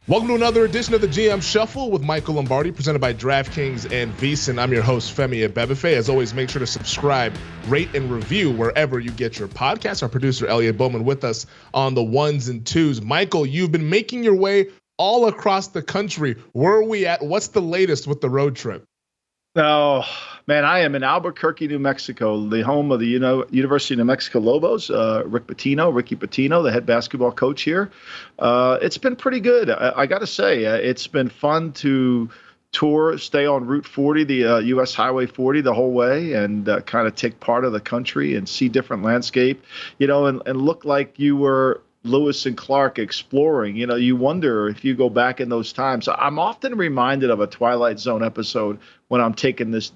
Welcome to another edition of the GM Shuffle with Michael Lombardi, presented by DraftKings and VSiN. I'm your host, Femi Abebefe. As always, make sure to subscribe, rate, and review wherever you get your podcasts. Our producer, Elliot Bowman, with us on the ones and twos. Michael, you've been making your way all across the country. Where are we at? What's the latest with the road trip? Oh, man, I am in Albuquerque, New Mexico, the home of the University of New Mexico Lobos. Ricky Pitino, the head basketball coach here. It's been pretty good. I got to say, it's been fun to tour, stay on Route 40, the U.S. Highway 40 the whole way, and kind of take part of the country and see different landscape, and look like you were Lewis and Clark exploring. You wonder if you go back in those times. I'm often reminded of a Twilight Zone episode when I'm taking this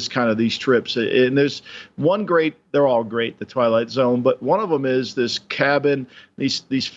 kind of these trips. And there's one great, they're all great, the Twilight Zone, but one of them is this cabin, this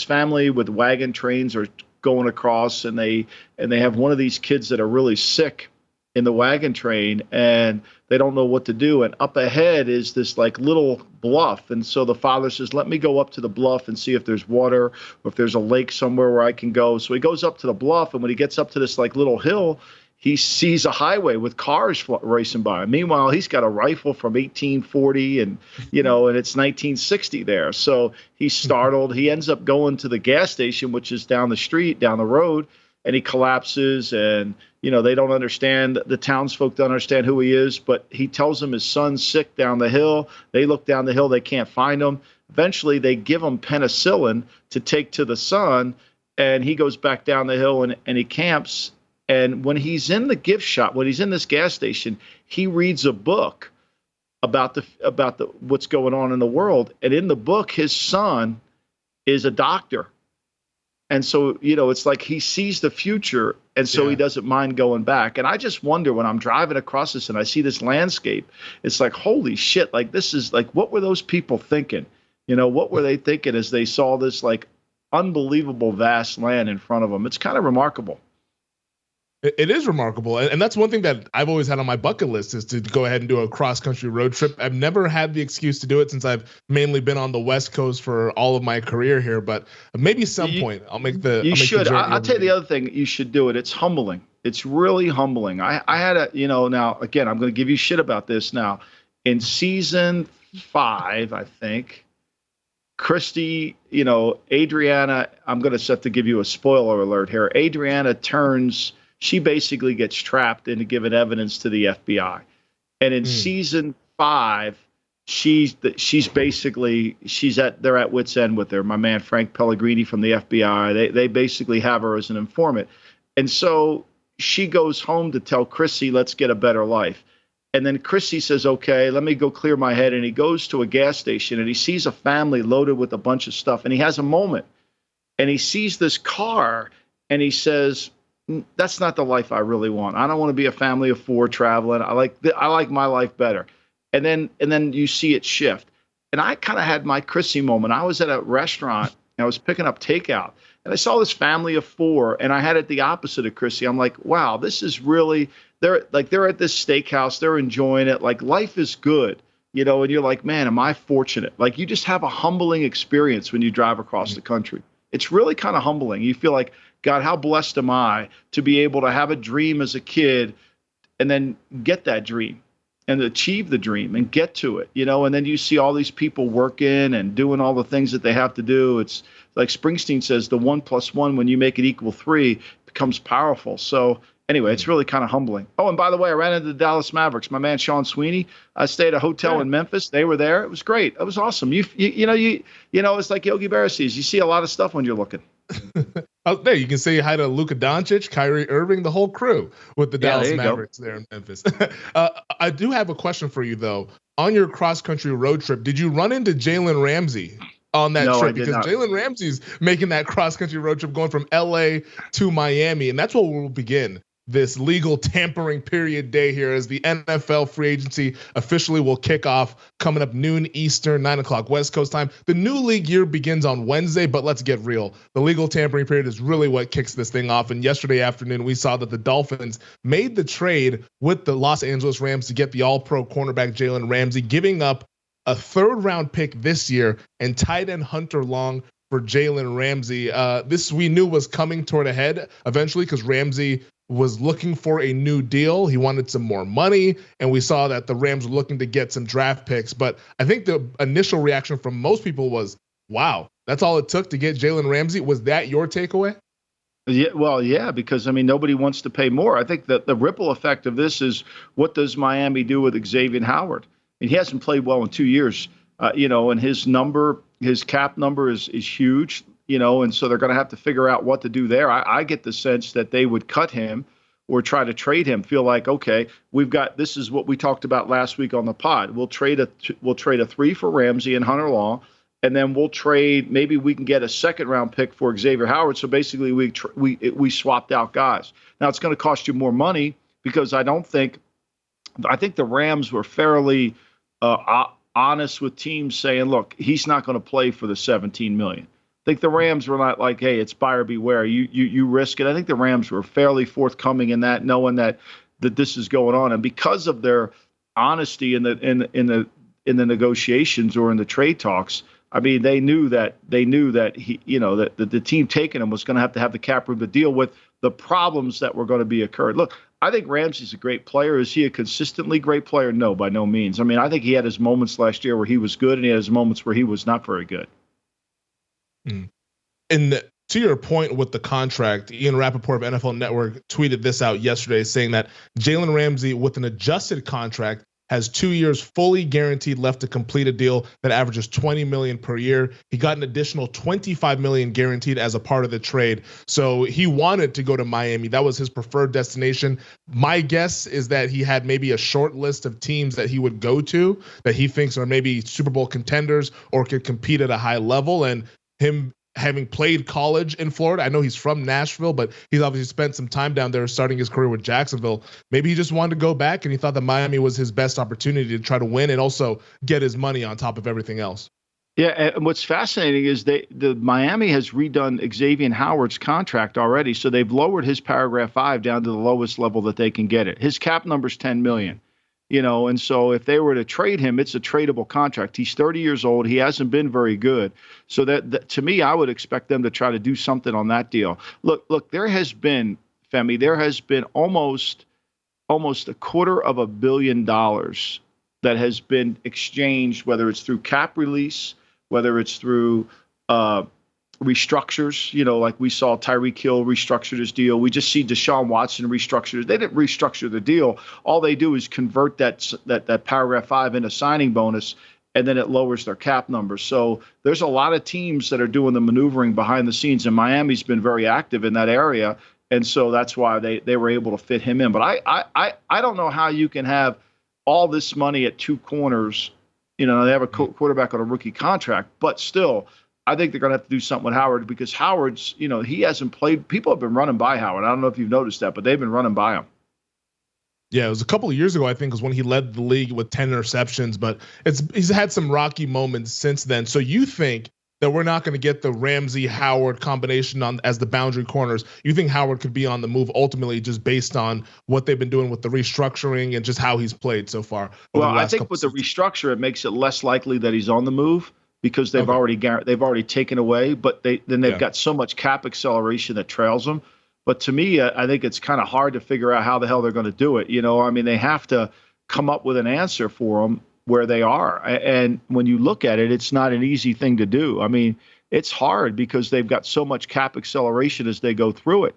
family with wagon trains are going across, and they have one of these kids that are really sick in the wagon train, and they don't know what to do. And up ahead is this like little bluff. And so the father says, let me go up to the bluff and see if there's water or if there's a lake somewhere where I can go. So he goes up to the bluff, and when he gets up to this like little hill, he sees a highway with cars racing by. Meanwhile, he's got a rifle from 1840 and it's 1960 there. So he's startled. He ends up going to the gas station, which is down the road, and he collapses, and they don't understand. The townsfolk don't understand who he is, but he tells them his son's sick down the hill. They look down the hill. They can't find him. Eventually, they give him penicillin to take to the son, and he goes back down the hill and he camps. And when he's in the gift shop, when he's in this gas station, he reads a book about what's going on in the world. And in the book, his son is a doctor. And so, it's like he sees the future, and so he doesn't mind going back. And I just wonder, when I'm driving across this and I see this landscape, it's like, holy shit, like this is like, what were those people thinking? What were they thinking as they saw this like unbelievable vast land in front of them? It's kind of remarkable. It is remarkable. And that's one thing that I've always had on my bucket list, is to go ahead and do a cross-country road trip. I've never had the excuse to do it since I've mainly been on the West Coast for all of my career here. But maybe some point I'll make the You should. I'll tell you the other thing. You should do it. It's humbling. It's really humbling. I had now, again, I'm going to give you shit about this now. In season 5, I think, Christy, Adriana, I'm going to have to give you a spoiler alert here. Adriana she basically gets trapped into giving evidence to the FBI. And in season 5, they're at wit's end with her. My man, Frank Pellegrini from the FBI, they basically have her as an informant. And so she goes home to tell Chrissy, let's get a better life. And then Chrissy says, okay, let me go clear my head. And he goes to a gas station, and he sees a family loaded with a bunch of stuff. And he has a moment, and he sees this car, and he says, that's not the life I really want. I don't want to be a family of 4 traveling. I like my life better. And then you see it shift. And I kind of had my Chrissy moment. I was at a restaurant, and I was picking up takeout, and I saw this family of 4, and I had it the opposite of Chrissy. I'm like, wow, this is really, they're at this steakhouse, they're enjoying it. Like, life is good, and you're like, man, am I fortunate? Like, you just have a humbling experience when you drive across the country. It's really kind of humbling. You feel like, God, how blessed am I to be able to have a dream as a kid and then get that dream and achieve the dream and get to it, and then you see all these people working and doing all the things that they have to do. It's like Springsteen says, the 1 + 1, when you make it equal 3, becomes powerful. So anyway, it's really kind of humbling. Oh, and by the way, I ran into the Dallas Mavericks. My man, Sean Sweeney, I stayed at a hotel in Memphis. They were there. It was great. It was awesome. It's like Yogi Berra says, you see a lot of stuff when you're looking. Oh, there you can say hi to Luka Doncic, Kyrie Irving, the whole crew with the Dallas Mavericks there in Memphis. I do have a question for you, though. On your cross-country road trip, did you run into Jalen Ramsey on that trip? Because Jalen Ramsey's making that cross-country road trip going from L.A. to Miami, and that's where we'll begin this legal tampering period day here as the NFL free agency officially will kick off coming up noon Eastern, 9 o'clock West Coast time. The new league year begins on Wednesday, but let's get real. The legal tampering period is really what kicks this thing off. And yesterday afternoon, we saw that the Dolphins made the trade with the Los Angeles Rams to get the all-pro cornerback Jalen Ramsey, giving up a 3rd-round pick this year and tight end Hunter Long for Jalen Ramsey. This we knew was coming toward a head eventually because Ramsey was looking for a new deal. He wanted some more money, and we saw that the Rams were looking to get some draft picks. But I think the initial reaction from most people was, wow, that's all it took to get Jalen Ramsey. Was that your takeaway? Yeah, well, yeah, because I mean, nobody wants to pay more. I think that the ripple effect of this is, what does Miami do with Xavier Howard? And he hasn't played well in 2 years, and his cap number is huge, and so they're going to have to figure out what to do there. I get the sense that they would cut him or try to trade him. Feel like, okay, this is what we talked about last week on the pod. We'll trade a 3 for Ramsey and Hunter Long. And then maybe we can get a second round pick for Xavier Howard. So basically we swapped out guys. Now it's going to cost you more money because I think the Rams were fairly honest with teams saying, look, he's not going to play for the $17 million. I think the Rams were not like, hey, it's buyer beware. You risk it. I think the Rams were fairly forthcoming in that, knowing that this is going on. And because of their honesty in the negotiations or in the trade talks, I mean, they knew that he, that the team taking him was going to have the cap room to deal with the problems that were going to be occurred. Look, I think Ramsey's a great player. Is he a consistently great player? No, by no means. I mean, I think he had his moments last year where he was good, and he had his moments where he was not very good. And to your point with the contract, Ian Rappaport of NFL Network tweeted this out yesterday, saying that Jalen Ramsey, with an adjusted contract, has 2 years fully guaranteed left to complete a deal that averages $20 million per year. He got an additional $25 million guaranteed as a part of the trade. So he wanted to go to Miami. That was his preferred destination. My guess is that he had maybe a short list of teams that he would go to that he thinks are maybe Super Bowl contenders or could compete at a high level. And him having played college in Florida, I know he's from Nashville, but he's obviously spent some time down there starting his career with Jacksonville. Maybe he just wanted to go back and he thought that Miami was his best opportunity to try to win and also get his money on top of everything else. Yeah, and what's fascinating is the Miami has redone Xavier Howard's contract already, so they've lowered his paragraph 5 down to the lowest level that they can get it. His cap number's $10 million. And so if they were to trade him, it's a tradable contract. He's 30 years old. He hasn't been very good. So that to me, I would expect them to try to do something on that deal. Look, there has been, Femi, almost $250 million that has been exchanged, whether it's through cap release, whether it's through restructures, like we saw Tyreek Hill restructure his deal. We just see Deshaun Watson restructure it. They didn't restructure the deal. All they do is convert that paragraph 5 into signing bonus, and then it lowers their cap numbers. So there's a lot of teams that are doing the maneuvering behind the scenes, and Miami's been very active in that area. And so that's why they were able to fit him in. But I don't know how you can have all this money at two corners. They have a quarterback on a rookie contract, but still, I think they're going to have to do something with Howard because Howard's, he hasn't played. People have been running by Howard. I don't know if you've noticed that, but they've been running by him. Yeah, it was a couple of years ago, I think, was when he led the league with 10 interceptions, but he's had some rocky moments since then. So you think that we're not going to get the Ramsey-Howard combination as the boundary corners? You think Howard could be on the move ultimately just based on what they've been doing with the restructuring and just how he's played so far? Well, I think with the restructure, it makes it less likely that he's on the move, because they've already taken away, but they've got so much cap acceleration that trails them. But to me, I think it's kind of hard to figure out how the hell they're going to do it. I mean, they have to come up with an answer for them where they are. And when you look at it, it's not an easy thing to do. I mean, it's hard because they've got so much cap acceleration as they go through it.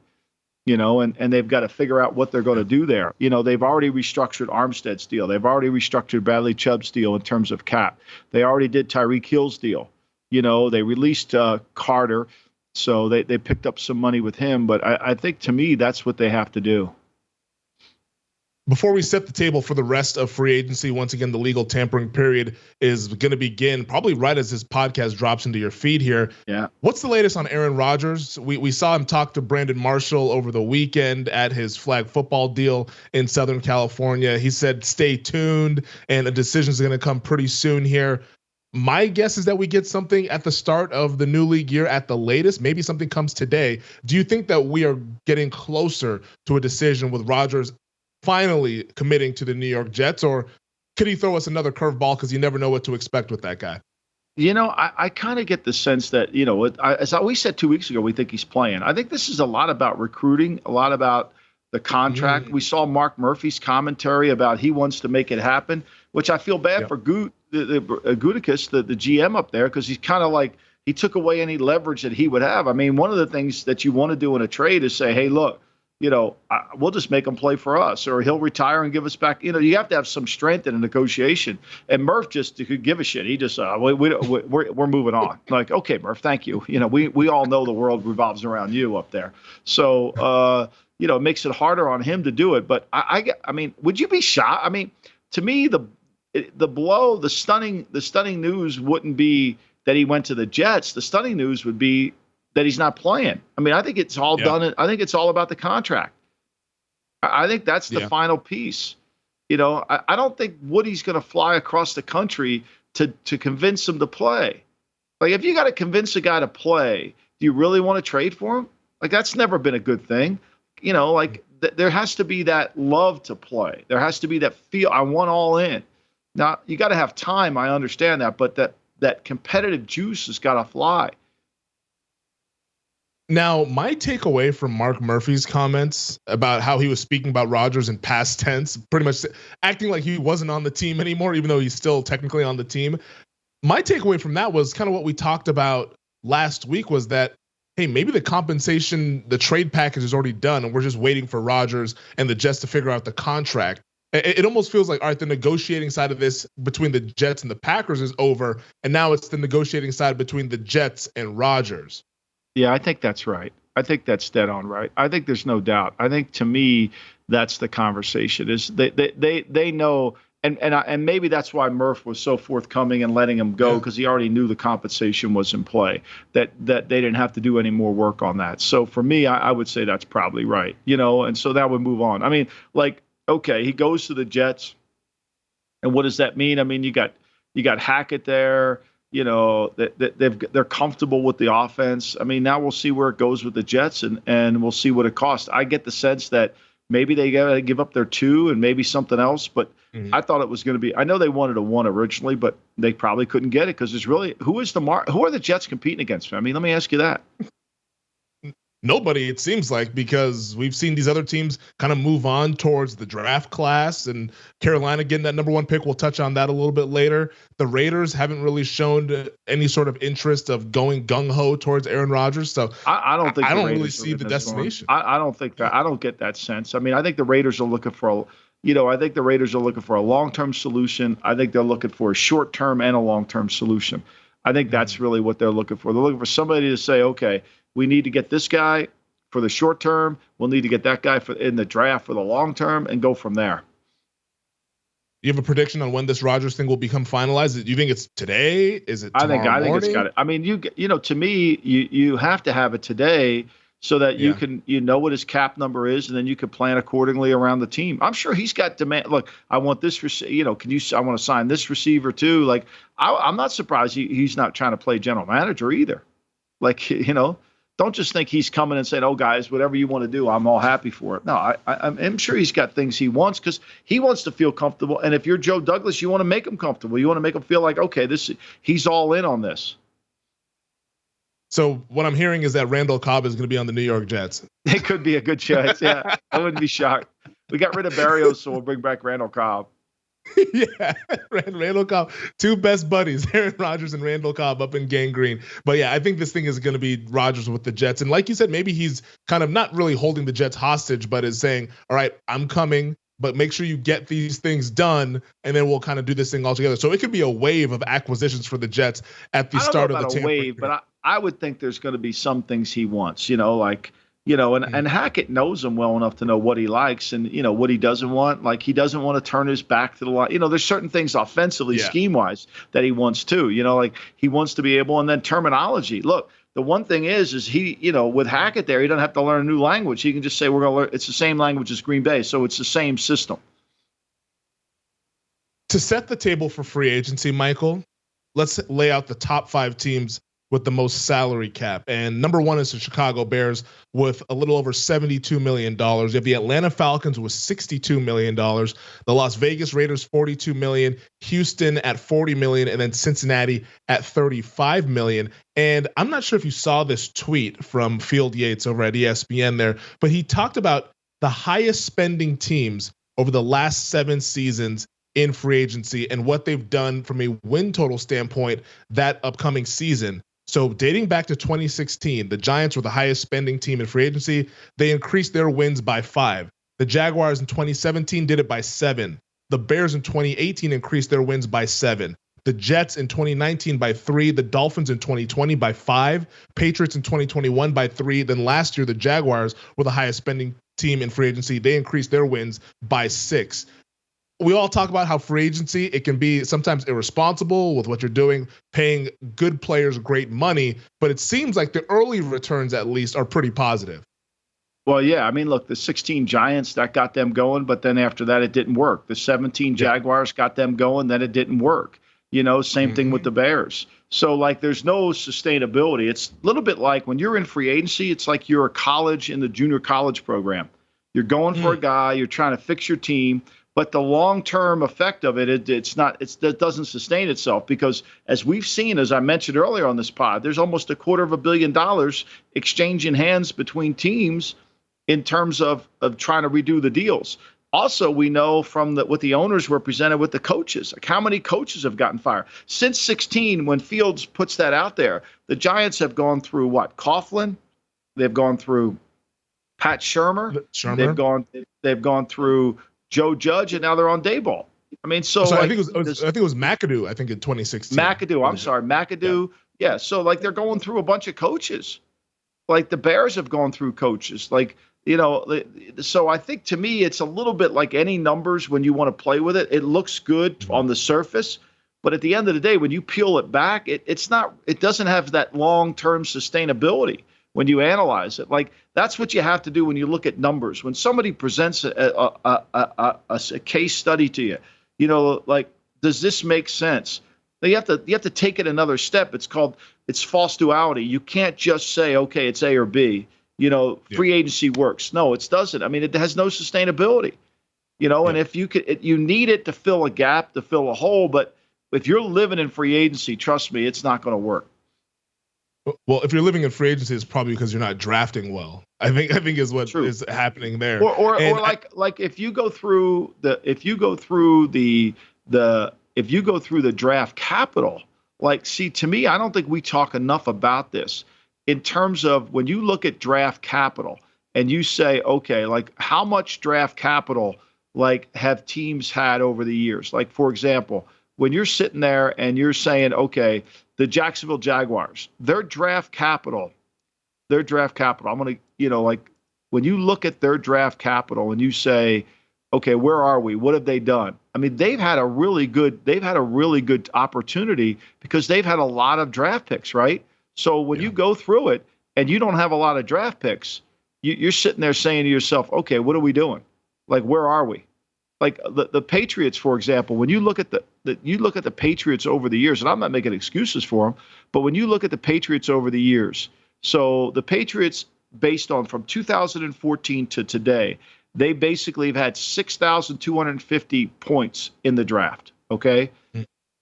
And they've got to figure out what they're going to do there. They've already restructured Armstead's deal. They've already restructured Bradley Chubb's deal in terms of cap. They already did Tyreek Hill's deal. They released Carter, so they picked up some money with him. But I think, to me, that's what they have to do. Before we set the table for the rest of free agency, once again, the legal tampering period is going to begin probably right as this podcast drops into your feed here. Yeah. What's the latest on Aaron Rodgers? We saw him talk to Brandon Marshall over the weekend at his flag football deal in Southern California. He said, stay tuned, and a decision is going to come pretty soon here. My guess is that we get something at the start of the new league year at the latest. Maybe something comes today. Do you think that we are getting closer to a decision with Rodgers finally committing to the New York Jets, or could he throw us another curveball because you never know what to expect with that guy? I kind of get the sense that, as we said 2 weeks ago, we think he's playing. I think this is a lot about recruiting, a lot about the contract. We saw Mark Murphy's commentary about he wants to make it happen, which I feel bad for Gutekunst, the GM up there, because he's kind of like, he took away any leverage that he would have. I mean, one of the things that you want to do in a trade is say, hey, look, we'll just make him play for us, or he'll retire and give us back. You have to have some strength in a negotiation. And Murph just could give a shit. He just, we're moving on. Like, okay, Murph, thank you. We all know the world revolves around you up there. So, it makes it harder on him to do it. But I mean, would you be shocked? I mean, to me, the stunning news wouldn't be that he went to the Jets. The stunning news would be that he's not playing. I mean, I think it's all done. I think it's all about the contract. I think that's the final piece. I don't think Woody's going to fly across the country to convince him to play. Like, if you got to convince a guy to play, do you really want to trade for him? Like, that's never been a good thing. There has to be that love to play. There has to be that feel, I want all in. Now, you got to have time. I understand that, but that competitive juice has got to fly. Now, my takeaway from Mark Murphy's comments about how he was speaking about Rodgers in past tense, pretty much acting like he wasn't on the team anymore, even though he's still technically on the team. My takeaway from that was kind of what we talked about last week, was that, hey, maybe the compensation, the trade package is already done, and we're just waiting for Rodgers and the Jets to figure out the contract. It almost feels like, all right, the negotiating side of this between the Jets and the Packers is over, and now it's the negotiating side between the Jets and Rodgers. Yeah, I think that's right. I think that's dead on right. I think there's no doubt. I think, to me, that's the conversation. Is they know, and maybe that's why Murph was so forthcoming and letting him go, because he already knew the compensation was in play, that they didn't have to do any more work on that. So for me, I would say that's probably right. And so that would move on. I mean, like, okay, he goes to the Jets, and what does that mean? I mean, you got Hackett there. They're comfortable with the offense. I mean, now we'll see where it goes with the Jets, and we'll see what it costs. I get the sense that maybe they got to give up their 2 and maybe something else, but I thought it was going to be. I know they wanted a 1 originally, but they probably couldn't get it because there's really who are the Jets competing against? I mean, let me ask you that. Nobody, it seems like, because we've seen these other teams kind of move on towards the draft class, and Carolina getting that number 1 pick. We'll touch on that a little bit later. The Raiders haven't really shown any sort of interest of going gung-ho towards Aaron Rodgers. So I don't really see the destination. I don't think that. I don't get that sense. I mean, I think the Raiders are looking for a long-term solution. I think they're looking for a short-term and a long-term solution. I think that's really what they're looking for. They're looking for somebody to say, okay, we need to get this guy for the short term. We'll need to get that guy in the draft for the long term, and go from there. You have a prediction on when this Rodgers thing will become finalized? Do you think it's today? Is it tomorrow morning? I think it's got it. I mean, to me, you have to have it today so that you can, what his cap number is, and then you can plan accordingly around the team. I'm sure he's got demand. Look, I want this, I want to sign this receiver too. Like, I'm not surprised he's not trying to play general manager either. Like, don't just think he's coming and saying, oh, guys, whatever you want to do, I'm all happy for it. No, I'm sure he's got things he wants, because he wants to feel comfortable. And if you're Joe Douglas, you want to make him comfortable. You want to make him feel like, okay, he's all in on this. So what I'm hearing is that Randall Cobb is going to be on the New York Jets. It could be a good choice. Yeah, I wouldn't be shocked. We got rid of Barrios, so we'll bring back Randall Cobb. Yeah, Randall Cobb, 2 best buddies, Aaron Rodgers and Randall Cobb up in Gang Green. But yeah, I think this thing is going to be Rodgers with the Jets. And like you said, maybe he's kind of not really holding the Jets hostage, but is saying, all right, I'm coming, but make sure you get these things done, and then we'll kind of do this thing all together. So it could be a wave of acquisitions for the Jets at the start of the tampering. Wave, but I would think there's going to be some things he wants, and Hackett knows him well enough to know what he likes and, what he doesn't want. Like, he doesn't want to turn his back to the line. There's certain things offensively, scheme-wise, that he wants too. Like, he wants to be able, and then terminology. Look, the one thing is he, with Hackett there, he doesn't have to learn a new language. He can just say, we're going to learn. It's the same language as Green Bay, so it's the same system. To set the table for free agency, Michael, let's lay out the top 5 teams with the most salary cap. And number one is the Chicago Bears with a little over $72 million. You have the Atlanta Falcons with $62 million. The Las Vegas Raiders, $42 million. Houston at $40 million. And then Cincinnati at $35 million. And I'm not sure if you saw this tweet from Field Yates over at ESPN there, but he talked about the highest spending teams over the last 7 seasons in free agency and what they've done from a win total standpoint that upcoming season. So dating back to 2016, the Giants were the highest spending team in free agency. They increased their wins by 5. The Jaguars in 2017 did it by 7. The Bears in 2018 increased their wins by 7. The Jets in 2019 by 3. The Dolphins in 2020 by 5. Patriots in 2021 by 3. Then last year, the Jaguars were the highest spending team in free agency. They increased their wins by 6. We all talk about how free agency, it can be sometimes irresponsible with what you're doing, paying good players great money, but it seems like the early returns at least are pretty positive. Well, yeah, I mean, look, the 16 Giants, that got them going, but then after that, it didn't work. The 17 Jaguars got them going, then it didn't work. Same thing with the Bears. So, like, there's no sustainability. It's a little bit like when you're in free agency, it's like you're a college in the junior college program. You're going for a guy, you're trying to fix your team. But the long-term effect of it doesn't sustain itself because, as we've seen, as I mentioned earlier on this pod, there's almost $250 million exchanging hands between teams in terms of trying to redo the deals. Also, we know from what the owners were presented with the coaches, like how many coaches have gotten fired. Since 16, when Fields puts that out there, the Giants have gone through what? Coughlin? They've gone through Pat Shurmur. They've gone through Joe Judge, and now they're on Daboll. I mean, so like, I think it was McAdoo. I think in 2016. McAdoo. Yeah. So like they're going through a bunch of coaches. Like the Bears have gone through coaches. So I think to me it's a little bit like any numbers when you want to play with it. It looks good on the surface, but at the end of the day, when you peel it back, it doesn't have that long-term sustainability. When you analyze it, like that's what you have to do when you look at numbers. When somebody presents a case study to you, like, does this make sense? You have to take it another step. It's false duality. You can't just say, okay, it's A or B. Free agency works. No, it doesn't. I mean, it has no sustainability. And if you need it to fill a gap, to fill a hole. But if you're living in free agency, trust me, it's not going to work. Well, if you're living in free agency, it's probably because you're not drafting well. I think is what is happening there. Or like if you go through the draft capital, like, see, to me, I don't think we talk enough about this in terms of when you look at draft capital and you say, okay, like how much draft capital like have teams had over the years? Like, for example, when you're sitting there and you're saying, okay, the Jacksonville Jaguars, their draft capital, I'm going to, like when you look at their draft capital and you say, okay, where are we? What have they done? I mean, they've had a really good opportunity because they've had a lot of draft picks, right? So when you go through it and you don't have a lot of draft picks, you're sitting there saying to yourself, okay, what are we doing? Like, where are we? Like the Patriots, for example, when you look at the Patriots over the years, and I'm not making excuses for them, but when you look at the Patriots over the years, so the Patriots, based on from 2014 to today, they basically have had 6,250 points in the draft, okay,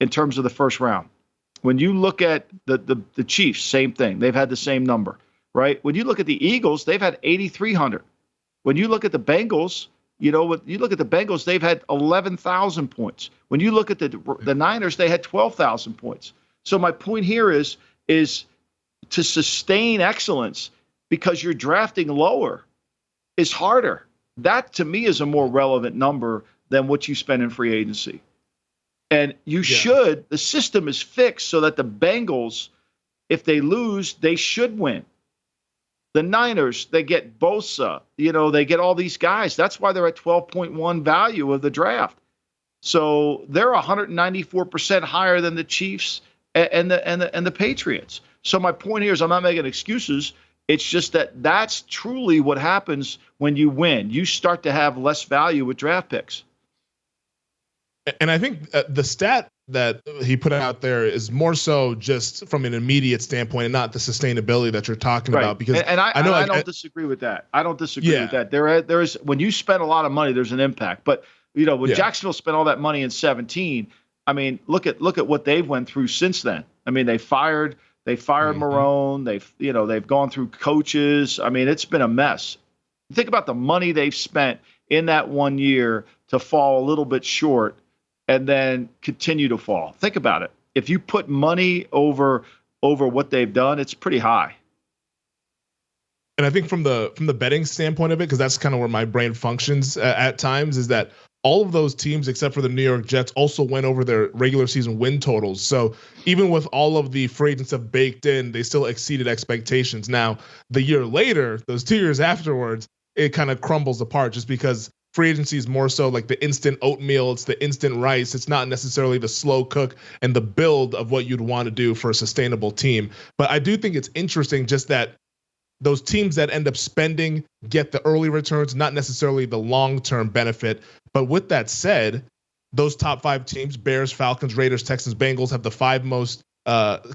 in terms of the first round. When you look at the Chiefs, same thing. They've had the same number, right? When you look at the Eagles, they've had 8,300. When you look at the Bengals, they've had 11,000 points. When you look at the Niners, they had 12,000 points. So my point here is to sustain excellence because you're drafting lower is harder. That, to me, is a more relevant number than what you spend in free agency. And the system is fixed so that the Bengals, if they lose, they should win. The Niners, they get Bosa, they get all these guys. That's why they're at 12.1 value of the draft. So they're 194% higher than the Chiefs and the Patriots. So my point here is I'm not making excuses. It's just that's truly what happens when you win. You start to have less value with draft picks. And I think the stat that he put out there is more so just from an immediate standpoint and not the sustainability that you're talking about. Because I don't disagree with that. I don't disagree with that. There is when you spend a lot of money, there's an impact. But when Jacksonville spent all that money in 2017, I mean, look at what they've went through since then. I mean, they fired Marone. They've gone through coaches. I mean, it's been a mess. Think about the money they've spent in that 1 year to fall a little bit short and then continue to fall. Think about it. If you put money over what they've done, it's pretty high. And I think from the betting standpoint of it, because that's kind of where my brain functions at times, is that all of those teams, except for the New York Jets, also went over their regular season win totals. So even with all of the free agent stuff baked in, they still exceeded expectations. Now, the year later, those 2 years afterwards, it kind of crumbles apart just because free agency is more so like the instant oatmeal. It's the instant rice. It's not necessarily the slow cook and the build of what you'd want to do for a sustainable team. But I do think it's interesting just that those teams that end up spending get the early returns, not necessarily the long-term benefit. But with that said, those top 5 teams, Bears, Falcons, Raiders, Texans, Bengals, have the 5 most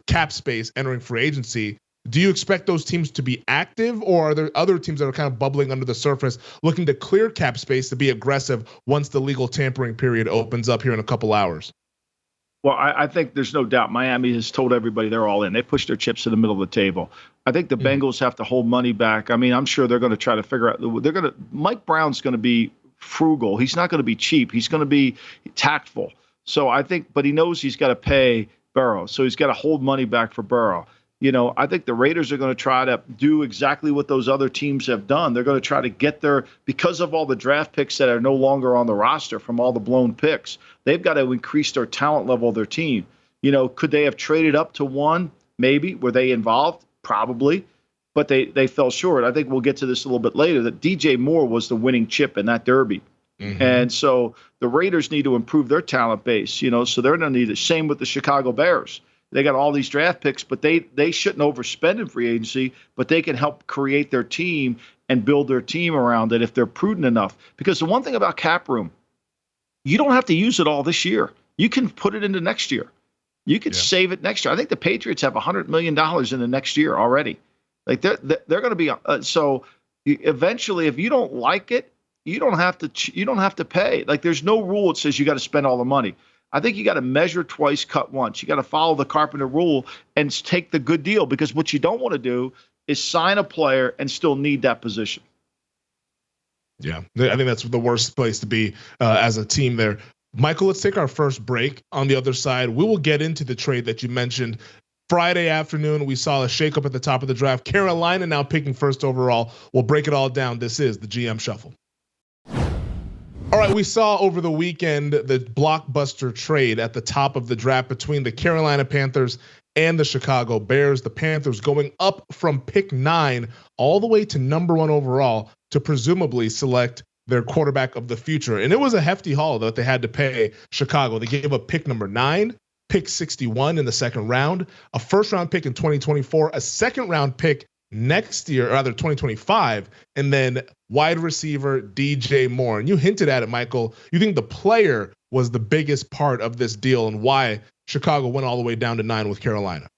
cap space entering free agency. Do you expect those teams to be active, or are there other teams that are kind of bubbling under the surface looking to clear cap space to be aggressive once the legal tampering period opens up here in a couple hours? Well, I think there's no doubt Miami has told everybody they're all in. They pushed their chips to the middle of the table. I think the Bengals have to hold money back. I mean, I'm sure they're going to try to figure out. Mike Brown's going to be frugal. He's not going to be cheap. He's going to be tactful. So I think, but he knows he's got to pay Burrow. So he's got to hold money back for Burrow. I think the Raiders are going to try to do exactly what those other teams have done. They're going to try to get because of all the draft picks that are no longer on the roster from all the blown picks, they've got to increase their talent level of their team. Could they have traded up to 1? Maybe. Were they involved? Probably. But they fell short. I think we'll get to this a little bit later, that DJ Moore was the winning chip in that derby. Mm-hmm. And so the Raiders need to improve their talent base, so they're going to need the same with the Chicago Bears. They got all these draft picks, but they shouldn't overspend in free agency, but they can help create their team and build their team around it if they're prudent enough. Because the one thing about cap room, you don't have to use it all this year. You can put it into next year. You could save it next year. I think the Patriots have $100 million in the next year already. Like they're going to be so eventually, if you don't like it, you don't have to pay. Like there's no rule that says you got to spend all the money. I think you got to measure twice, cut once. You got to follow the Carpenter rule and take the good deal, because what you don't want to do is sign a player and still need that position. Yeah, I think that's the worst place to be as a team there. Michael, let's take our first break. On the other side, we will get into the trade that you mentioned. Friday afternoon, we saw a shakeup at the top of the draft. Carolina now picking first overall. We'll break it all down. This is the GM Shuffle. All right, we saw over the weekend the blockbuster trade at the top of the draft between the Carolina Panthers and the Chicago Bears. The Panthers going up from pick 9 all the way to number 1 overall to presumably select their quarterback of the future. And it was a hefty haul that they had to pay Chicago. They gave up pick number 9, pick 61 in the second round, a first-round pick in 2024, a second-round pick next year, or rather 2025, and then wide receiver DJ Moore. And you hinted at it, Michael. You think the player was the biggest part of this deal and why Chicago went all the way down to 9 with Carolina?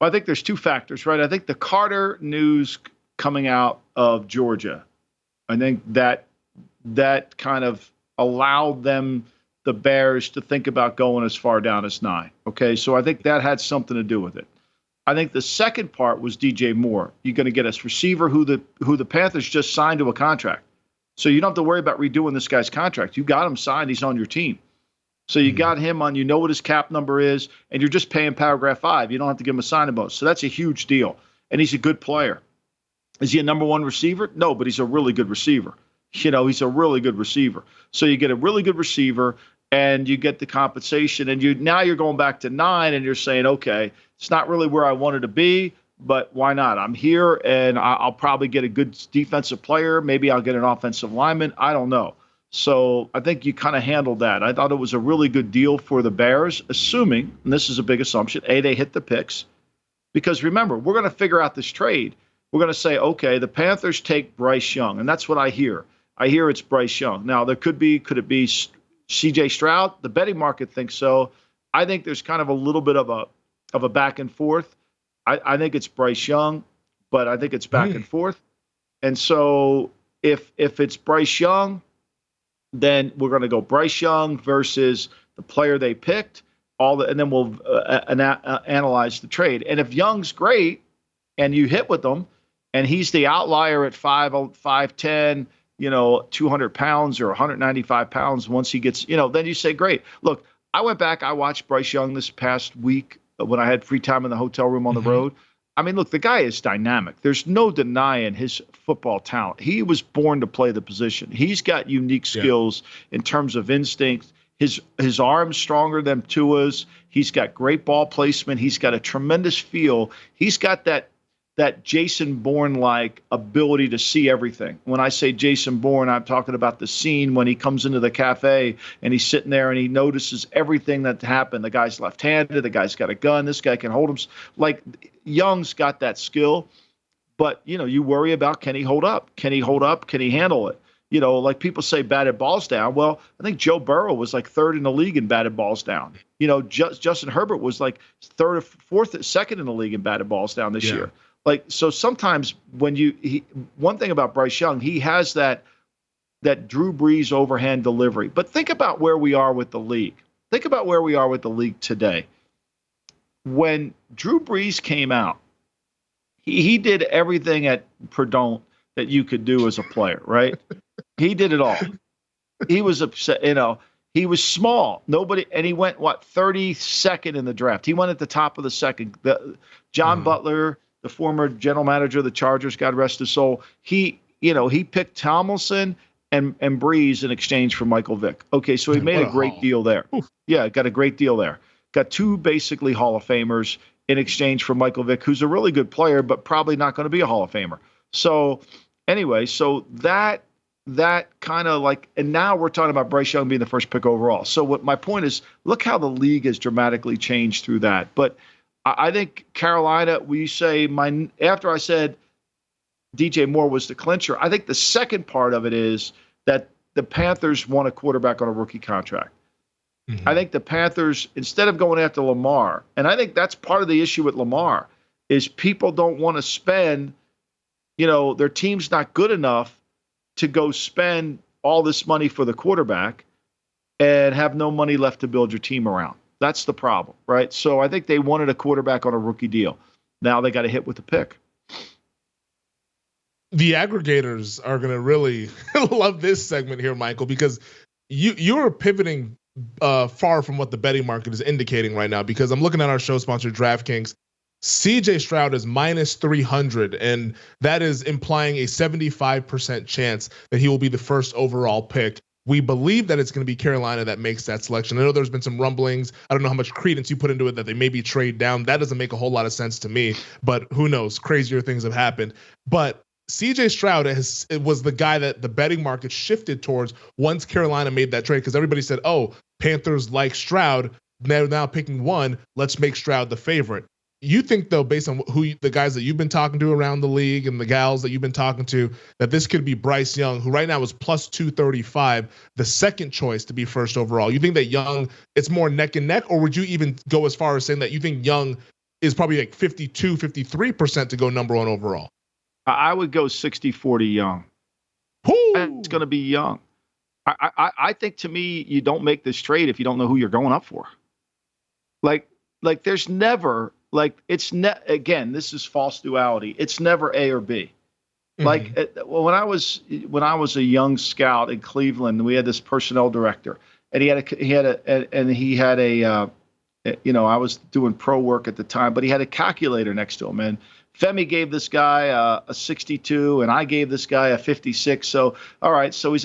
Well, I think there's 2 factors, right? I think the Carter news coming out of Georgia, I think that kind of allowed the Bears, to think about going as far down as 9. Okay, so I think that had something to do with it. I think the second part was DJ Moore. You're going to get a receiver who the Panthers just signed to a contract. So you don't have to worry about redoing this guy's contract. You got him signed. He's on your team. So you got him on, what his cap number is, and you're just paying paragraph 5. You don't have to give him a signing bonus. So that's a huge deal. And he's a good player. Is he a number 1 receiver? No, but he's a really good receiver. He's a really good receiver. So you get a really good receiver, and you get the compensation, and now you're going back to 9, and you're saying, okay, it's not really where I wanted to be, but why not? I'm here, and I'll probably get a good defensive player. Maybe I'll get an offensive lineman. I don't know. So I think you kind of handled that. I thought it was a really good deal for the Bears, assuming, and this is a big assumption, they hit the picks. Because remember, we're going to figure out this trade. We're going to say, okay, the Panthers take Bryce Young, and that's what I hear. I hear it's Bryce Young. Now, could it be C.J. Stroud? The betting market thinks so. I think there's kind of a little bit of a back and forth. I think it's Bryce Young, but I think it's back and forth. And so if it's Bryce Young, then we're going to go Bryce Young versus the player they picked, and then we'll analyze the trade. And if Young's great and you hit with him, and he's the outlier at 5'10", 200 pounds or 195 pounds once he gets, then you say, great. Look, I went back, I watched Bryce Young this past week when I had free time in the hotel room on the road. I mean, look, the guy is dynamic. There's no denying his football talent. He was born to play the position. He's got unique skills in terms of instinct. His arm's stronger than Tua's. He's got great ball placement. He's got a tremendous feel. He's got that Jason Bourne-like ability to see everything. When I say Jason Bourne, I'm talking about the scene when he comes into the cafe and he's sitting there and he notices everything that happened. The guy's left-handed. The guy's got a gun. This guy can hold him. Like, Young's got that skill. But, you worry about, can he hold up? Can he hold up? Can he handle it? Like people say batted balls down. Well, I think Joe Burrow was like third in the league in batted balls down. Justin Herbert was like third or second in the league in batted balls down this year. Like, so sometimes when one thing about Bryce Young, he has that Drew Brees overhand delivery. But think about where we are with the league. Think about where we are with the league today. When Drew Brees came out, he did everything at Perdon't that you could do as a player, right? He did it all. He was upset, he was small. And he went, 32nd in the draft. He went at the top of the second. John Butler, the former general manager of the Chargers, God rest his soul, he picked Tomlinson and Breeze in exchange for Michael Vick. Okay, so he made a great deal there. Oof. Yeah, got a great deal there. Got two basically Hall of Famers in exchange for Michael Vick, who's a really good player, but probably not going to be a Hall of Famer. So anyway, that kind of like, and now we're talking about Bryce Young being the first pick overall. So what my point is, look how the league has dramatically changed through that. But I think Carolina, after I said DJ Moore was the clincher, I think the second part of it is that the Panthers want a quarterback on a rookie contract. I think the Panthers, instead of going after Lamar, and I think that's part of the issue with Lamar, is people don't want to spend, their team's not good enough to go spend all this money for the quarterback and have no money left to build your team around. That's the problem, right? So I think they wanted a quarterback on a rookie deal. Now they got to hit with the pick. The aggregators are going to really love this segment here, Michael, because you're pivoting far from what the betting market is indicating right now, because I'm looking at our show sponsor, DraftKings. CJ Stroud is minus 300, and that is implying a 75% chance that he will be the first overall pick. We believe that it's going to be Carolina that makes that selection. I know there's been some rumblings. I don't know how much credence you put into it that they maybe trade down. That doesn't make a whole lot of sense to me, but who knows? Crazier things have happened. But CJ Stroud was the guy that the betting market shifted towards once Carolina made that trade, because everybody said, oh, Panthers like Stroud. They're now picking one. Let's make Stroud the favorite. You think, though, based on the guys that you've been talking to around the league and the gals that you've been talking to, that this could be Bryce Young, who right now is plus 235, the second choice to be first overall. You think that Young, it's more neck and neck, or would you even go as far as saying that you think Young is probably like 52, 53% to go number one overall? I would go 60-40 Young. It's going to be Young. I think, to me, you don't make this trade if you don't know who you're going up for. Like there's never, again, this is false duality. It's never A or B. When I was a young scout in Cleveland, we had this personnel director, and I was doing pro work at the time, but he had a calculator next to him, and Femi gave this guy a 62, and I gave this guy a 56. So, all right, so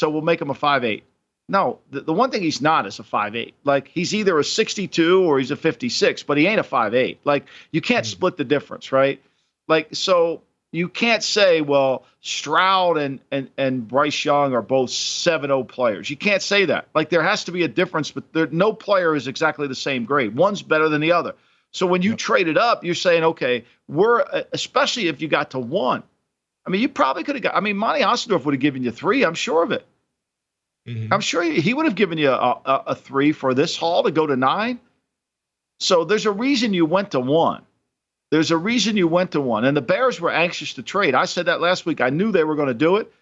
we'll make him a 5'8". No, the one thing he's not is a 5'8". Like, he's either a 62 or he's a 56, but he ain't a 5'8". Like, you can't split the difference, right? Like, so you can't say, well, Stroud and Bryce Young are both 7-0 players. You can't say that. Like, there has to be a difference, but no player is exactly the same grade. One's better than the other. So when you trade it up, you're saying, okay, especially if you got to 1. I mean, you probably could have Monty Ostendorf would have given you 3. I'm sure of it. I'm sure he would have given you a 3 for this haul to go to 9. So there's a reason you went to one. There's a reason you went to one. And the Bears were anxious to trade. I said that last week. I knew they were going to do it.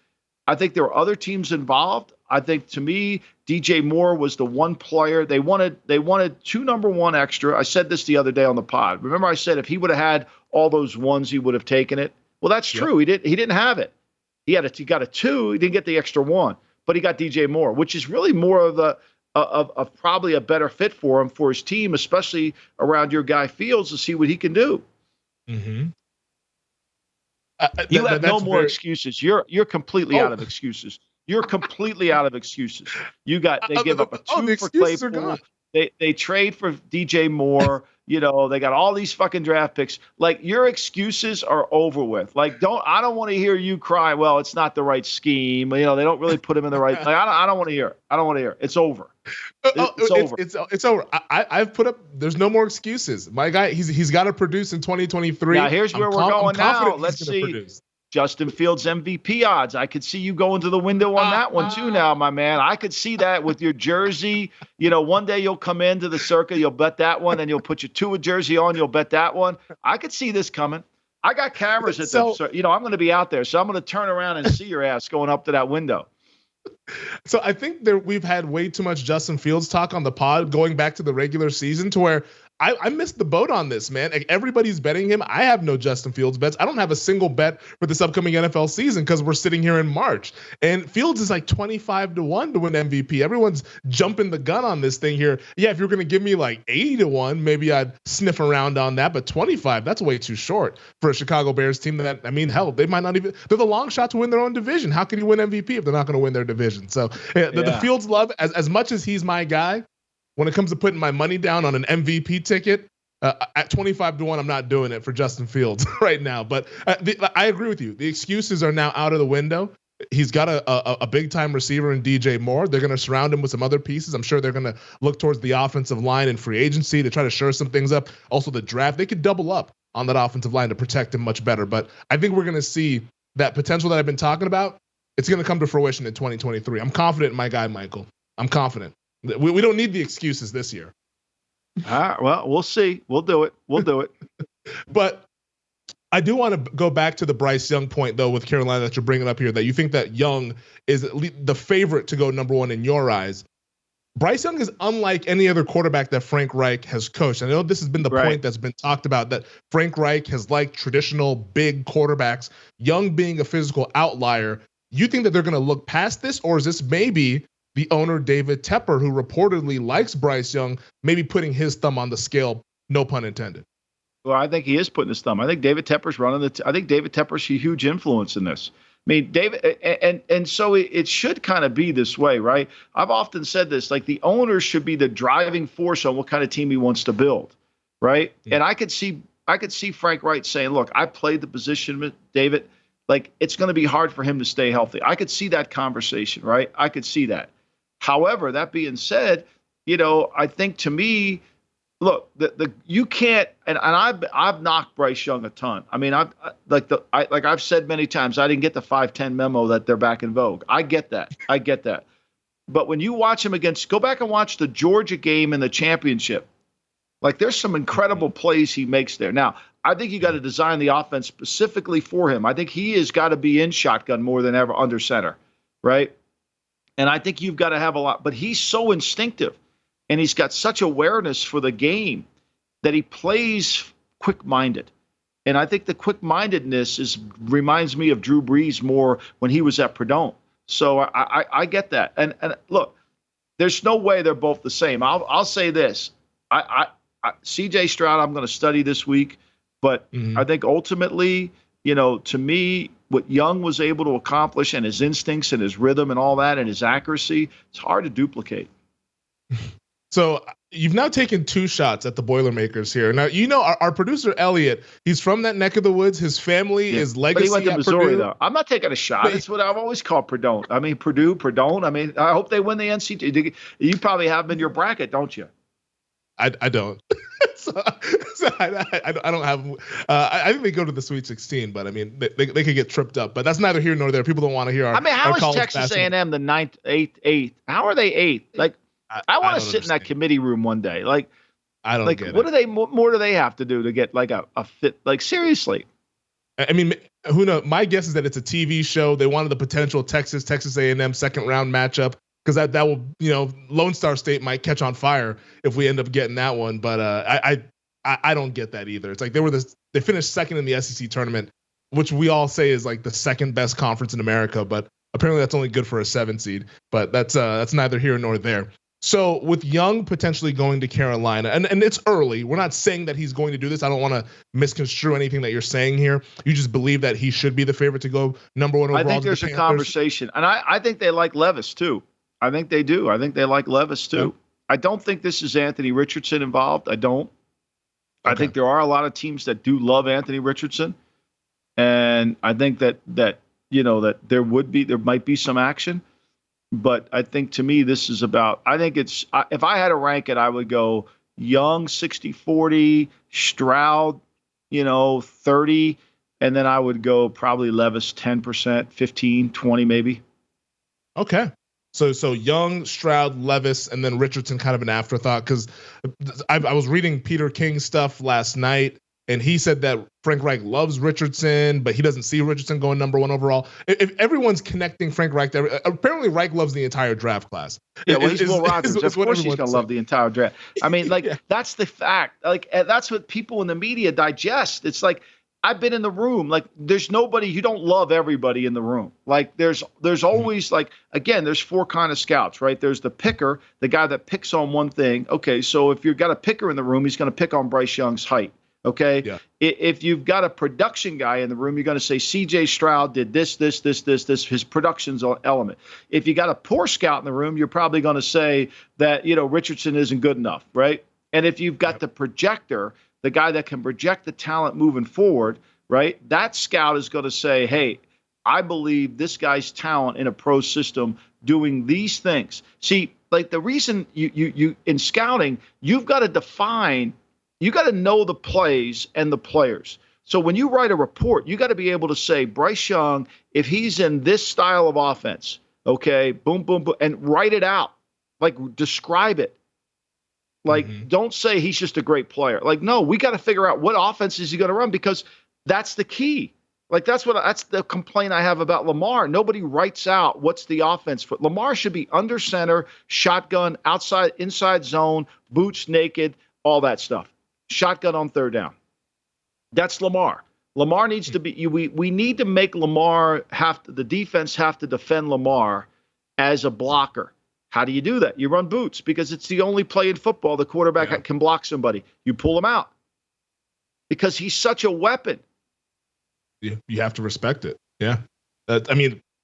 I think there were other teams involved. I think, to me, DJ Moore was the one player. They wanted 2 number 1 extra. I said this the other day on the pod. Remember I said if he would have had all those ones, he would have taken it. Well, that's true. He didn't have it. He got a 2. He didn't get the extra 1, but he got DJ Moore, which is really more of probably a better fit for him, for his team, especially around your guy Fields, to see what he can do. Mm-hmm. You have no more excuses. You're completely out of excuses. You're completely out of excuses. They give up a 2 for Claypool. They trade for DJ Moore. They got all these fucking draft picks. Like, your excuses are over with. Like, I don't want to hear you cry, well, it's not the right scheme. They don't really put him in the right. Like, I don't want to hear it. I don't want to hear it. It's over. It's over. It's over. I've put up. There's no more excuses. My guy, he's got to produce in 2023. Now here's where we're going now. Let's see. Produce. Justin Fields MVP odds. I could see you going to the window on that one too now, my man. I could see that with your jersey. One day you'll come into the circle, you'll bet that one, and you'll put your Tua jersey on, you'll bet that one. I could see this coming. I got cameras at I'm going to be out there, so I'm going to turn around and see your ass going up to that window. So I think we've had way too much Justin Fields talk on the pod going back to the regular season, to where I missed the boat on this, man. Like, everybody's betting him. I have no Justin Fields bets. I don't have a single bet for this upcoming NFL season because we're sitting here in March. And Fields is like 25-1 to win MVP. Everyone's jumping the gun on this thing here. Yeah, if you're going to give me like 80-1, maybe I'd sniff around on that. But 25, that's way too short for a Chicago Bears team hell, they might not even – they're the long shot to win their own division. How can you win MVP if they're not going to win their division? So the Fields love, as much as he's my guy, when it comes to putting my money down on an MVP ticket, at 25-1, I'm not doing it for Justin Fields right now. But I agree with you. The excuses are now out of the window. He's got a big-time receiver in DJ Moore. They're going to surround him with some other pieces. I'm sure they're going to look towards the offensive line and free agency to try to shore some things up. Also, the draft. They could double up on that offensive line to protect him much better. But I think we're going to see that potential that I've been talking about. It's going to come to fruition in 2023. I'm confident in my guy, Michael. I'm confident. We don't need the excuses this year. Well, we'll see. We'll do it. But I do want to go back to the Bryce Young point, though, with Carolina that you're bringing up here, that you think that Young is the favorite to go number 1 in your eyes. Bryce Young is unlike any other quarterback that Frank Reich has coached. I know this has been the point that's been talked about, that Frank Reich has liked traditional big quarterbacks, Young being a physical outlier. You think that they're going to look past this, or is this maybe the owner, David Tepper, who reportedly likes Bryce Young, maybe putting his thumb on the scale, no pun intended? Well, I think he is putting his thumb. I think David Tepper's I think David Tepper's a huge influence in this. I mean, David, and so it should kind of be this way, right? I've often said this, like, the owner should be the driving force on what kind of team he wants to build, right? Mm-hmm. And I could see Frank Reich saying, look, I played the position with David. Like, it's going to be hard for him to stay healthy. I could see that conversation, right? I could see that. However, that being said, I think, to me, look, you can't, and I've knocked Bryce Young a ton. I mean, like I've said many times, I didn't get the 5'10" memo that they're back in vogue. I get that. But when you watch him go back and watch the Georgia game in the championship. Like, there's some incredible plays he makes there. Now, I think you got to design the offense specifically for him. I think he has got to be in shotgun more than ever under center, right? And I think you've got to have a lot, but he's so instinctive and he's got such awareness for the game that he plays quick-minded. And I think the quick-mindedness reminds me of Drew Brees more when he was at Purdue. So I get that. And look, there's no way they're both the same. I'll say this. CJ Stroud, I'm going to study this week, but I think ultimately, to me, what Young was able to accomplish and his instincts and his rhythm and all that and his accuracy, it's hard to duplicate. So you've now taken 2 shots at the Boilermakers here. Now, our producer, Elliot, he's from that neck of the woods. His family is legacy. But he went to Missouri, Purdue. though. I'm not taking a shot. It's what I've always called Purdue. I mean, Purdue. I mean, I hope they win the NCAA. You probably have them in your bracket, don't you? I don't. so I don't have. I think they go to the Sweet 16, but I mean, they could get tripped up. But that's neither here nor there. People don't want to hear our. I mean, how is Texas A&M the 9th, 8th? How are they 8th? Like, I want to sit in that committee room one day. Like, I don't like, get what it. what more do they have to do to get like a fit? Like, seriously. I mean, who knows? My guess is that it's a TV show. They wanted the potential Texas A&M second round matchup because that will, Lone Star State might catch on fire if we end up getting that one. But I don't get that either. It's like they finished second in the SEC tournament, which we all say is like the second best conference in America, but apparently that's only good for a 7 seed. But that's neither here nor there. So with Young potentially going to Carolina, and it's early, we're not saying that he's going to do this. I don't want to misconstrue anything that you're saying here. You just believe that he should be the favorite to go number one overall. I think there's a conversation, and I think they like Levis too. I think they do. I think they like Levis too. Yep. I don't think this is Anthony Richardson involved. I don't. Okay. I think there are a lot of teams that do love Anthony Richardson, and I think that there might be some action. But I think, to me, this is about, I think it's, if I had to rank it, I would go Young 60-40, Stroud, 30, and then I would go probably Levis 10%, 15, 20 maybe. Okay. So Young, Stroud, Levis, and then Richardson kind of an afterthought, because I was reading Peter King's stuff last night, and he said that Frank Reich loves Richardson, but he doesn't see Richardson going number one overall. If everyone's connecting Frank Reich, apparently Reich loves the entire draft class. Yeah, well, he's Will Rodgers. Of course he's going to love the entire draft. I mean, That's the fact. Like, that's what people in the media digest. It's like, I've been in the room. Like, there's nobody, you don't love everybody in the room. Like, there's always, like, again, there's 4 kind of scouts, right? There's the picker, the guy that picks on one thing. Okay, so if you've got a picker in the room, he's going to pick on Bryce Young's height. Okay. Yeah. If you've got a production guy in the room, you're going to say CJ Stroud did this, his production's element. If you got a poor scout in the room, you're probably going to say that, Richardson isn't good enough. Right. And if you've got the projector, the guy that can project the talent moving forward, right, that scout is going to say, hey, I believe this guy's talent in a pro system doing these things. See, like, the reason you in scouting, you've got to define. You got to know the plays and the players. So when you write a report, you got to be able to say, Bryce Young, if he's in this style of offense, okay, boom, boom, boom, and write it out. Like, describe it. Like, don't say he's just a great player. Like, no, we got to figure out what offense is he going to run, because that's the key. Like, that's the complaint I have about Lamar. Nobody writes out what's the offense for. Lamar should be under center, shotgun, outside, inside zone, boots naked, all that stuff. Shotgun on third down. That's Lamar. Lamar needs to be, we need to make Lamar the defense have to defend Lamar as a blocker. How do you do that? You run boots, because it's the only play in football the quarterback can block somebody. You pull him out because he's such a weapon. You have to respect it. Yeah.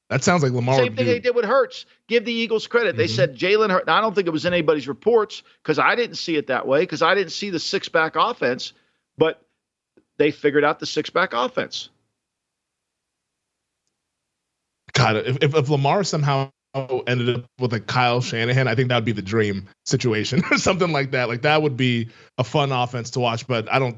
That sounds like Lamar. Same thing they did with Hurts. Give the Eagles credit. They said Jalen Hurts. I don't think it was in anybody's reports, because I didn't see it that way, because I didn't see the 6-back offense, but they figured out the 6-back offense. God, if Lamar somehow ended up with a Kyle Shanahan, I think that would be the dream situation or something like that. Like, that would be a fun offense to watch, but I don't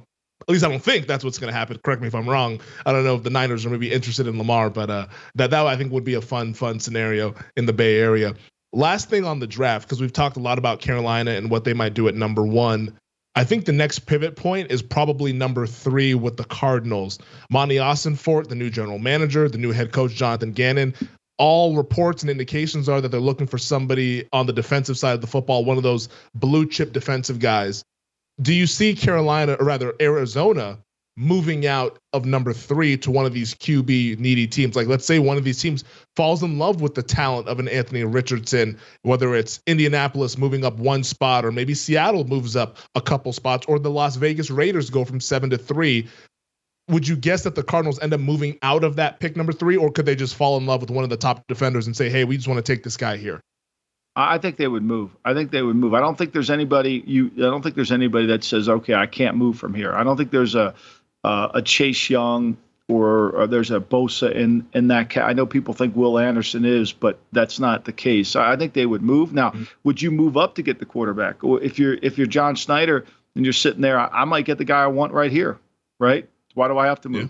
think that's what's going to happen. Correct me if I'm wrong. I don't know if the Niners are maybe interested in Lamar, but that I think would be a fun scenario in the Bay Area. Last thing on the draft, because we've talked a lot about Carolina and what they might do at number 1. I think the next pivot point is probably number 3 with the Cardinals. Monty Ossenfort, the new general manager, the new head coach, Jonathan Gannon. All reports and indications are that they're looking for somebody on the defensive side of the football, one of those blue chip defensive guys. Do you see Carolina, or rather Arizona, moving out of number 3 to one of these QB needy teams? Like, let's say one of these teams falls in love with the talent of an Anthony Richardson, whether it's Indianapolis moving up 1 spot, or maybe Seattle moves up a couple spots, or the Las Vegas Raiders go from 7 to 3. Would you guess that the Cardinals end up moving out of that pick number 3, or could they just fall in love with one of the top defenders and say, hey, we just want to take this guy here? I think they would move. I don't think there's anybody that says, okay, I can't move from here. I don't think there's a Chase Young or there's a Bosa in that I know people think Will Anderson is, but that's not the case. I think they would move. Now, would you move up to get the quarterback? Or if you're John Snyder and you're sitting there, I might get the guy I want right here, right? Why do I have to move? Yeah.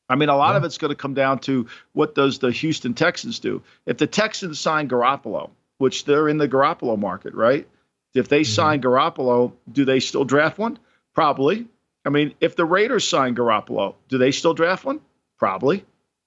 I mean, a lot of it's going to come down to what does the Houston Texans do? If the Texans sign Garoppolo, which they're in the Garoppolo market, right? If they sign Garoppolo, do they still draft one? Probably. I mean, if the Raiders sign Garoppolo, do they still draft one? Probably.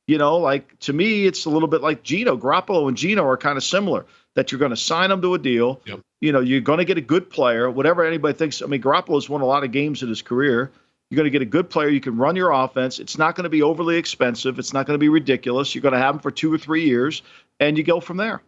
Like to me, it's a little bit like Geno. Garoppolo and Geno are kind of similar, that you're going to sign them to a deal. Yep. You're going to get a good player, whatever anybody thinks. I mean, Garoppolo's won a lot of games in his career. You're going to get a good player. You can run your offense. It's not going to be overly expensive. It's not going to be ridiculous. You're going to have him for 2 or 3 years, and you go from there.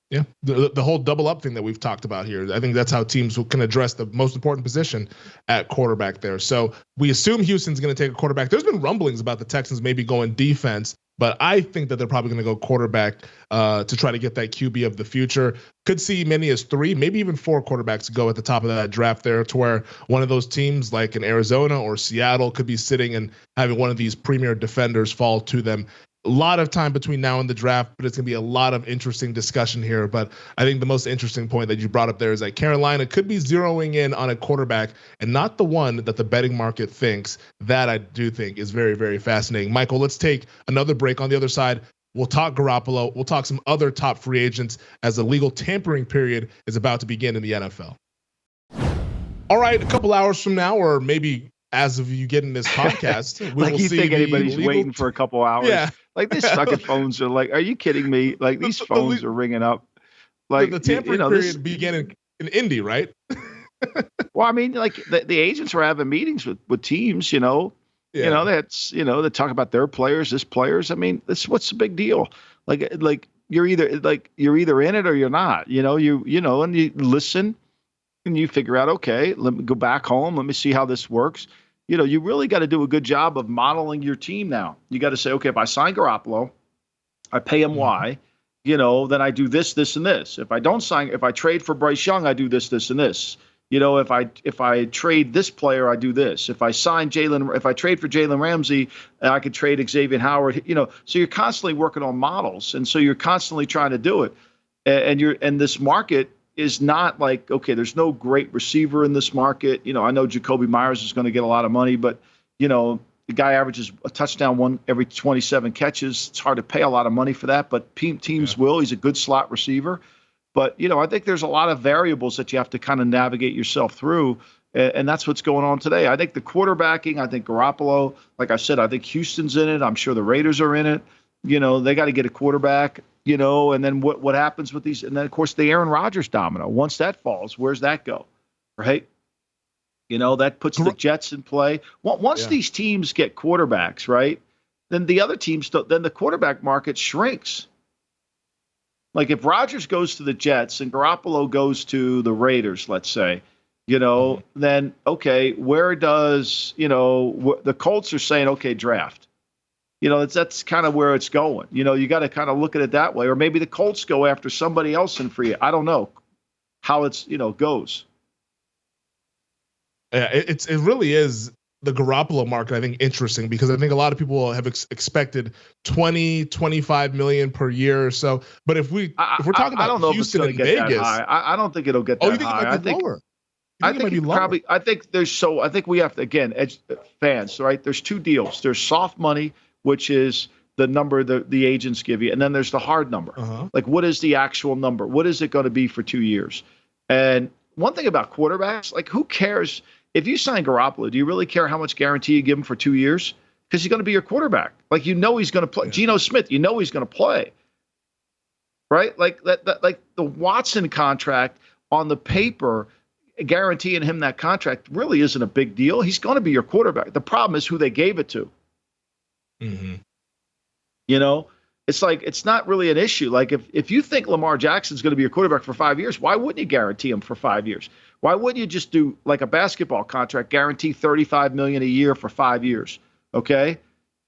Yeah, the whole double up thing that we've talked about here. I think that's how teams can address the most important position at quarterback there. So we assume Houston's going to take a quarterback. There's been rumblings about the Texans maybe going defense, but I think that they're probably going to go quarterback to try to get that QB of the future. Could see many as 3, maybe even 4 quarterbacks go at the top of that draft there, to where one of those teams like in Arizona or Seattle could be sitting and having one of these premier defenders fall to them. A lot of time between now and the draft, but it's going to be a lot of interesting discussion here. But I think the most interesting point that you brought up there is that Carolina could be zeroing in on a quarterback and not the one that the betting market thinks. That I do think is very, very fascinating. Michael, let's take another break. On the other side, we'll talk Garoppolo. We'll talk some other top free agents as the legal tampering period is about to begin in the NFL. All right, a couple hours from now, or maybe as of you getting this podcast, we like will you see think anybody's waiting for a couple hours. Yeah. Like these fucking phones are like, are you kidding me? Like these phones are ringing up. Like the tampering period began in Indy, right? Well, I mean, like the agents are having meetings with teams, Yeah. They talk about their players, this players. I mean, what's the big deal? Like you're either in it or you're not. And you listen and you figure out, okay, let me go back home. Let me see how this works. You really got to do a good job of modeling your team now. You got to say, okay, if I sign Garoppolo, I pay him Y, then I do this, this, and this. If I trade for Bryce Young, I do this, this, and this. If I trade this player, I do this. If I trade for Jalen Ramsey, I could trade Xavier Howard. So you're constantly working on models, and so you're constantly trying to do it. And this market is not like, okay, there's no great receiver in this market. I know Jacoby Myers is going to get a lot of money, but the guy averages a touchdown one every 27 catches. It's hard to pay a lot of money for that, but teams will. He's a good slot receiver. But, I think there's a lot of variables that you have to kind of navigate yourself through. And that's what's going on today. I think the quarterbacking, I think Garoppolo, like I said, I think Houston's in it. I'm sure the Raiders are in it. They got to get a quarterback, and then what happens with these? And then, of course, the Aaron Rodgers domino. Once that falls, where's that go? Right? That puts the Jets in play. Once these teams get quarterbacks, right, then the other teams, then the quarterback market shrinks. Like if Rodgers goes to the Jets and Garoppolo goes to the Raiders, let's say, then, okay, where does, the Colts are saying, okay, draft. That's kind of where it's going. You got to kind of look at it that way. Or maybe the Colts go after somebody else in free. I don't know how it's, goes. Yeah, it really is the Garoppolo market, I think, interesting, because I think a lot of people have expected 20, 25 million per year or so. But if we're talking about Houston and Vegas, I don't think it'll get that high. You think it might be lower? I think I think we have to, again, fans, right? There's 2 deals. There's soft money, which is the number the agents give you. And then there's the hard number. Like, what is the actual number? What is it going to be for 2 years? And one thing about quarterbacks, like, who cares? If you sign Garoppolo, do you really care how much guarantee you give him for 2 years? Because he's going to be your quarterback. Like, he's going to play. Yeah. Geno Smith, he's going to play. Right? Like like the Watson contract on the paper, guaranteeing him that contract really isn't a big deal. He's going to be your quarterback. The problem is who they gave it to. Mm-hmm. It's like, it's not really an issue. Like if you think Lamar Jackson's going to be your quarterback for 5 years, why wouldn't you guarantee him for 5 years? Why wouldn't you just do like a basketball contract, guarantee $35 million a year for 5 years? Okay.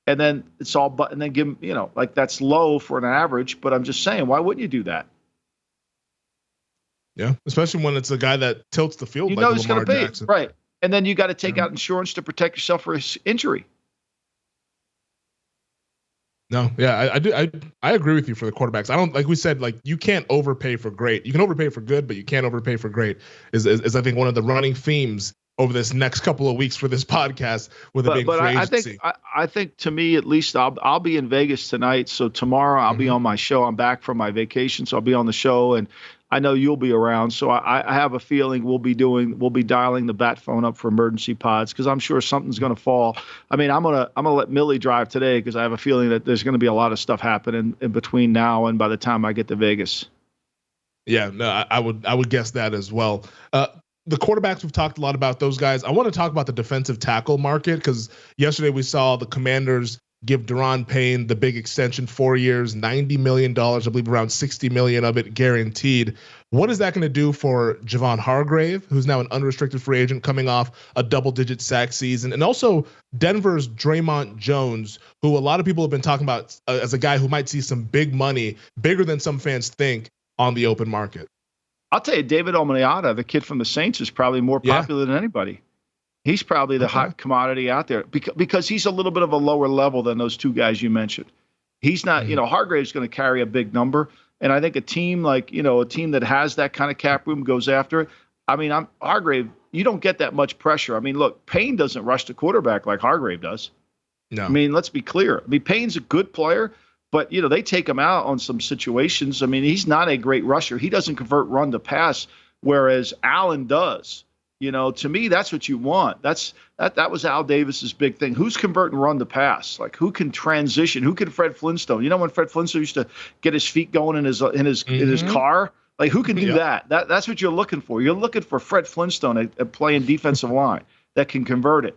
And then it's all, and then give him, like that's low for an average, but I'm just saying, why wouldn't you do that? Yeah. Especially when it's a guy that tilts the field. He's going to be right. And then you got to take out insurance to protect yourself for his injury. No, yeah, I do. I agree with you for the quarterbacks. I don't, like we said, like you can't overpay for great. You can overpay for good, but you can't overpay for great. Is I think one of the running themes over this next couple of weeks for this podcast with a big free agency. I think to me at least I'll be in Vegas tonight. So tomorrow I'll be on my show. I'm back from my vacation, so I'll be on the show, and I know you'll be around, so I have a feeling we'll be dialing the bat phone up for emergency pods because I'm sure something's going to fall. I mean, I'm gonna let Millie drive today because I have a feeling that there's going to be a lot of stuff happening in between now and by the time I get to Vegas. Yeah, no, I would guess that as well. The quarterbacks, we've talked a lot about those guys. I want to talk about the defensive tackle market because yesterday we saw the Commanders give Daron Payne the big extension, 4 years, $90 million, I believe around $60 million of it guaranteed. What is that going to do for Javon Hargrave, who's now an unrestricted free agent coming off a double-digit sack season, and also Denver's Draymond Jones, who a lot of people have been talking about as a guy who might see some big money, bigger than some fans think, on the open market? I'll tell you, David Omeniata, the kid from the Saints, is probably more popular than anybody. He's probably the hot commodity out there because he's a little bit of a lower level than those two guys you mentioned. He's not, Hargrave's going to carry a big number. And I think a team like, a team that has that kind of cap room goes after it. I mean, Hargrave, you don't get that much pressure. I mean, look, Payne doesn't rush the quarterback like Hargrave does. No. I mean, let's be clear. I mean, Payne's a good player, but, they take him out on some situations. I mean, he's not a great rusher. He doesn't convert run to pass, whereas Allen does. To me, that's what you want. That was Al Davis's big thing. Who's converting run to pass? Like, who can transition? Who can Fred Flintstone? When Fred Flintstone used to get his feet going in his car? Like, who can do that? That's what you're looking for. You're looking for Fred Flintstone at playing defensive line that can convert it.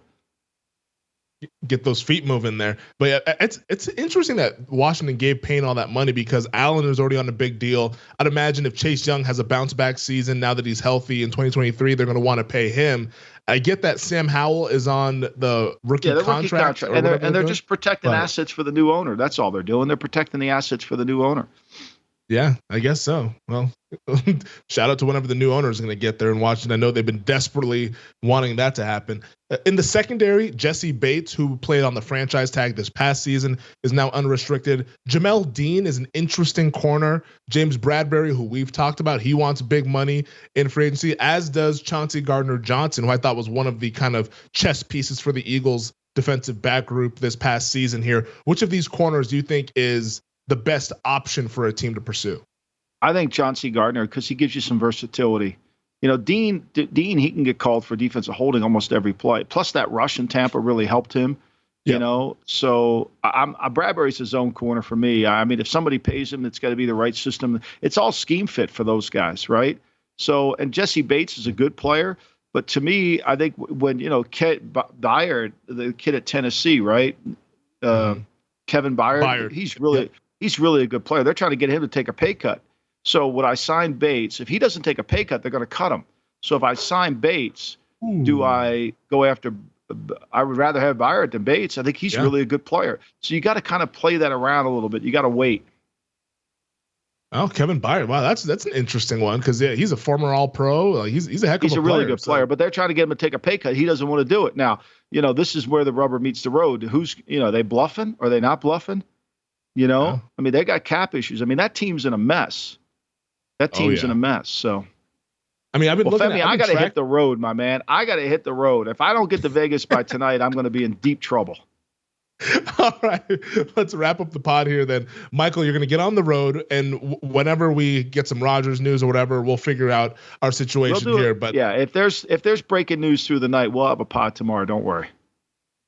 Get those feet moving there. But yeah, it's interesting that Washington gave Payne all that money because Allen is already on a big deal. I'd imagine if Chase Young has a bounce back season now that he's healthy in 2023, they're going to want to pay him. I get that Sam Howell is on the rookie contract. And they're just protecting assets for the new owner. That's all they're doing. They're protecting the assets for the new owner. Yeah, I guess so. Well, shout out to whenever the new owner is going to get there in Washington. I know they've been desperately wanting that to happen. In the secondary, Jesse Bates, who played on the franchise tag this past season, is now unrestricted. Jamel Dean is an interesting corner. James Bradbury, who we've talked about, he wants big money in free agency, as does Chauncey Gardner-Johnson, who I thought was one of the kind of chess pieces for the Eagles defensive back group this past season here. Which of these corners do you think is the best option for a team to pursue? I think Chauncey Gardner, because he gives you some versatility. Dean, he can get called for defensive holding almost every play. Plus that rush in Tampa really helped him. So Bradbury's his own corner for me. I mean, if somebody pays him, it's got to be the right system. It's all scheme fit for those guys, right? So, and Jesse Bates is a good player, but to me, I think when Byard, the kid at Tennessee, right? Kevin Byard, he's really a good player. They're trying to get him to take a pay cut. So would I sign Bates? If he doesn't take a pay cut, they're going to cut him. So if I sign Bates, do I go after? I would rather have Byard than Bates. I think he's really a good player. So you got to kind of play that around a little bit. You got to wait. Oh, Kevin Byard. Wow, that's an interesting one because he's a former All-Pro. He's a heck of a player. He's a really good player, but they're trying to get him to take a pay cut. He doesn't want to do it. Now, this is where the rubber meets the road. Who's, are they bluffing? Are they not bluffing? I mean, they got cap issues. I mean, that team's in a mess. In a mess. So, I mean, Femi, I got to hit the road, my man. I got to hit the road. If I don't get to Vegas by tonight, I'm going to be in deep trouble. All right, let's wrap up the pod here then. Michael, you're going to get on the road, and whenever we get some Rodgers news or whatever, we'll figure out our situation here. But yeah, if there's breaking news through the night, we'll have a pod tomorrow. Don't worry.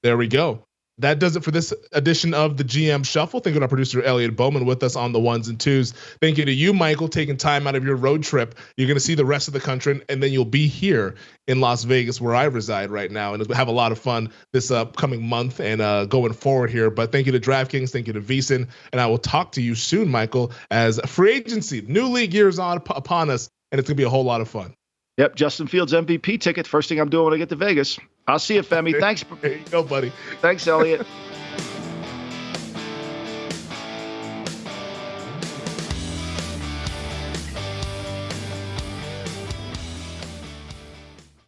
There we go. That does it for this edition of the GM Shuffle. Thank you to our producer, Elliot Bowman, with us on the ones and twos. Thank you to you, Michael, taking time out of your road trip. You're going to see the rest of the country, and then you'll be here in Las Vegas, where I reside right now, and we'll have a lot of fun this upcoming month and going forward here. But thank you to DraftKings. Thank you to VSiN. And I will talk to you soon, Michael, as free agency, new league years upon us, and it's going to be a whole lot of fun. Yep, Justin Fields MVP ticket. First thing I'm doing when I get to Vegas. I'll see you, Femi. Thanks. There you go, buddy. Thanks, Elliot.